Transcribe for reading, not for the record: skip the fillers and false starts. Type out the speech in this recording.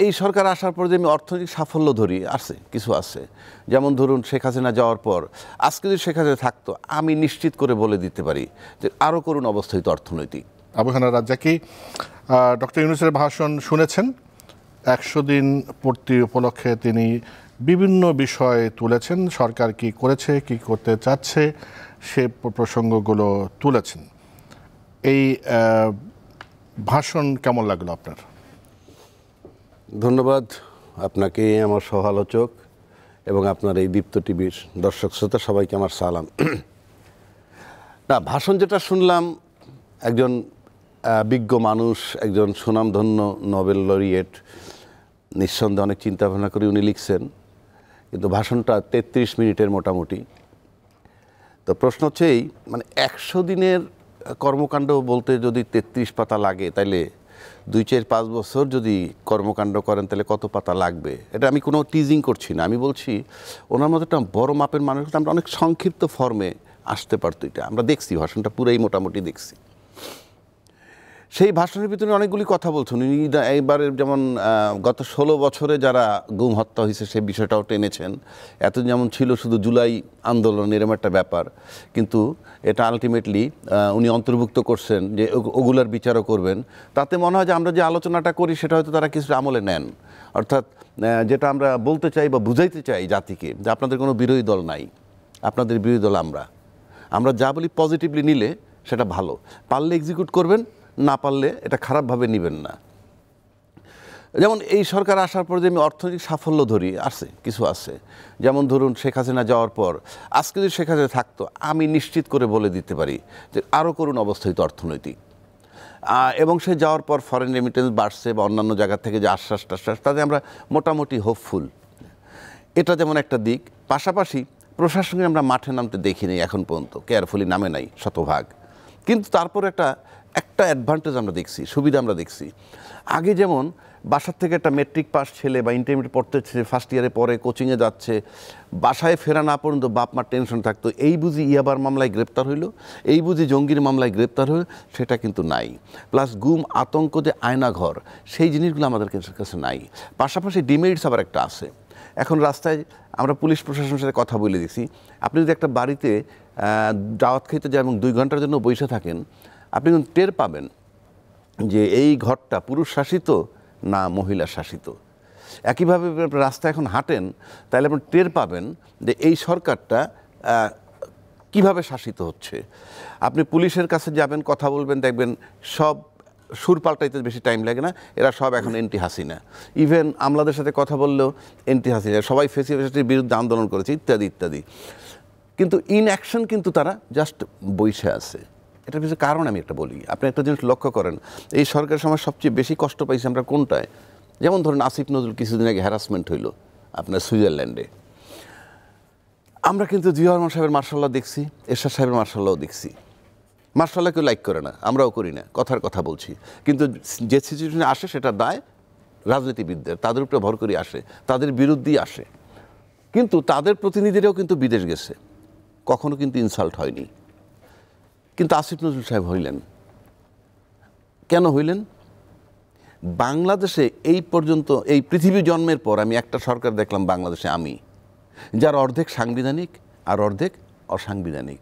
এই সরকার আসার পর যে আমি অর্থনৈতিক সাফল্য ধরি আছে কিছু আছে, যেমন ধরুন শেখ হাসিনা যাওয়ার পর আজকে যদি শেখ হাসিনা থাকতো আমি নিশ্চিত করে বলে দিতে পারি যে আরও করুণ অবস্থা হইতো অর্থনৈতিক। আবু হানা রাজ্জাকী, ডক্টর ইউনূসের ভাষণ শুনেছেন। 100 দিন পূর্তি উপলক্ষে তিনি বিভিন্ন বিষয় তুলেছেন, সরকার কি করেছে কি করতে চাচ্ছে সে প্রসঙ্গগুলো তুলেছেন। এই ভাষণ কেমন লাগলো আপনার? ধন্যবাদ আপনাকে, আমার সহ আলোচক এবং আপনার এই দীপ্ত টিভির দর্শক শ্রোতা সবাইকে আমার সালাম। না, ভাষণ যেটা শুনলাম, একজন বিজ্ঞ মানুষ, একজন সুনামধন্য নোবেল লরিয়েট, নিঃসন্দেহে অনেক চিন্তা ভাবনা করে উনি লিখছেন, কিন্তু ভাষণটা 33 মিনিটের মোটামুটি। তো প্রশ্ন হচ্ছে এই, মানে 100 দিনের কর্মকাণ্ড বলতে যদি 33 পাতা লাগে, তাইলে 2-4-5 বছর যদি কর্মকাণ্ড করেন তাহলে কত পাতা লাগবে? এটা আমি কোনো টিজিং করছি না, আমি বলছি ওনার মতো একটা বড় মাপের মানুষ আমরা অনেক সংক্ষিপ্ত ফর্মে আসতে পারতো। এটা আমরা দেখছি, ভাষণটা পুরাই মোটামুটি দেখছি। সেই ভাষণের ভিতরে অনেকগুলি কথা বলছেন উনি। এইবারে যেমন গত 16 বছরে যারা গুম হত্যা হয়েছে সেই বিষয়টাও টেনেছেন। এত যেমন ছিল শুধু জুলাই আন্দোলন এরম একটা ব্যাপার, কিন্তু এটা আলটিমেটলি উনি অন্তর্ভুক্ত করছেন যে ওগুলার বিচারও করবেন। তাতে মনে হয় যে আমরা যে আলোচনাটা করি সেটা হয়তো তারা কিছু আমলে নেন। অর্থাৎ যেটা আমরা বলতে চাই বা বুঝাইতে চাই জাতিকে, যে আপনাদের কোনো বিরোধী দল নাই, আপনাদের বিরোধী দল আমরা যা বলি পজিটিভলি নিলে সেটা ভালো, পারলে এক্সিকিউট করবেন, না পারলে এটা খারাপভাবে নেবেন না। যেমন এই সরকার আসার পর যে আমি অর্থনৈতিক সাফল্য ধরি আছে কিছু আছে, যেমন ধরুন শেখ হাসিনা যাওয়ার পর আজকে যদি শেখ হাসিনা থাকতো আমি নিশ্চিত করে বলে দিতে পারি যে আরও করুণ অবস্থা হইতো অর্থনৈতিক। এবং সে যাওয়ার পর ফরেন রেমিটেন্স বাড়ছে বা অন্যান্য জায়গা থেকে যে আশ্বাস টাশ্বাস, তাতে আমরা মোটামুটি হোপফুল। এটা যেমন একটা দিক। পাশাপাশি প্রশাসনে আমরা মাঠে নামতে দেখিনি এখন পর্যন্ত, কেয়ারফুলি নামে নাই শতভাগ, কিন্তু তারপর একটা অ্যাডভান্টেজ আমরা দেখছি, সুবিধা আমরা দেখছি। আগে যেমন বাসার থেকে একটা মেট্রিক পাস ছেলে বা ইন্টারমিডিয়েট পড়তে ফার্স্ট ইয়ারে পরে কোচিংয়ে যাচ্ছে, বাসায় ফেরা না পর্যন্ত বাপ মার টেনশন থাকতো, এই বুঝি ইয়াবার মামলায় গ্রেপ্তার হইল, এই বুঝি জঙ্গির মামলায় গ্রেপ্তার হইল, সেটা কিন্তু নাই। প্লাস গুম আতঙ্ক যে আয়নাঘর, সেই জিনিসগুলো আমাদের কাছে নাই। পাশাপাশি ডিমেরিটস আবার একটা আছে। এখন রাস্তায় আমরা পুলিশ প্রশাসনের সাথে কথা বলে দিছি, আপনি যদি একটা বাড়িতে দাওয়াত খেতে যান এবং 2 ঘন্টার জন্য বসে থাকেন, আপনি কিন্তু টের পাবেন যে এই ঘরটা পুরুষ শাসিত না মহিলা শাসিত। একইভাবে রাস্তায় এখন হাঁটেন, তাহলে আপনি টের পাবেন যে এই সরকারটা কিভাবে শাসিত হচ্ছে। আপনি পুলিশের কাছে যাবেন, কথা বলবেন, দেখবেন সব সুর পাল্টাইতে বেশি টাইম লাগে না, এরা সব এখন এন্টি হাসিনা। ইভেন আমলাদের সাথে কথা বললেও এন্টি হাসিনা, সবাই ফেসিলিটির বিরুদ্ধে আন্দোলন করেছে ইত্যাদি ইত্যাদি। কিন্তু ইন অ্যাকশন কিন্তু তারা জাস্ট বইসে আছে। এটার কিছু কারণ আমি একটা বলি, আপনি একটা জিনিস লক্ষ্য করেন, এই সরকারের সময় সবচেয়ে বেশি কষ্ট পাইছি আমরা কোনটায়? যেমন ধরুন আসিফ নজরুল কিছুদিন আগে হ্যারাসমেন্ট হইল আপনার সুইজারল্যান্ডে, আমরা কিন্তু জিয়া রহমান সাহেবের মার্শাল্লাহ দেখছি, এরশাদ সাহেবের মার্শাল্লাহও দেখছি। মার্শাল্লাহ কেউ লাইক করে না, আমরাও করি না, কথার কথা বলছি, কিন্তু যে সিচুয়েশনে আসে সেটা দায় রাজনীতিবিদদের, তাদের উপরে ভর করে আসে, তাদের বিরুদ্ধেই আসে। কিন্তু তাদের প্রতিনিধিরাও কিন্তু বিদেশ গেছে, কখনো কিন্তু ইনসাল্ট হয়নি। কিন্তু আসিফ নজরুল সাহেব হইলেন কেন হইলেন? বাংলাদেশে এই পর্যন্ত, এই পৃথিবী জন্মের পর আমি একটা সরকার দেখলাম বাংলাদেশে, আমি, যার অর্ধেক সাংবিধানিক আর অর্ধেক অসাংবিধানিক।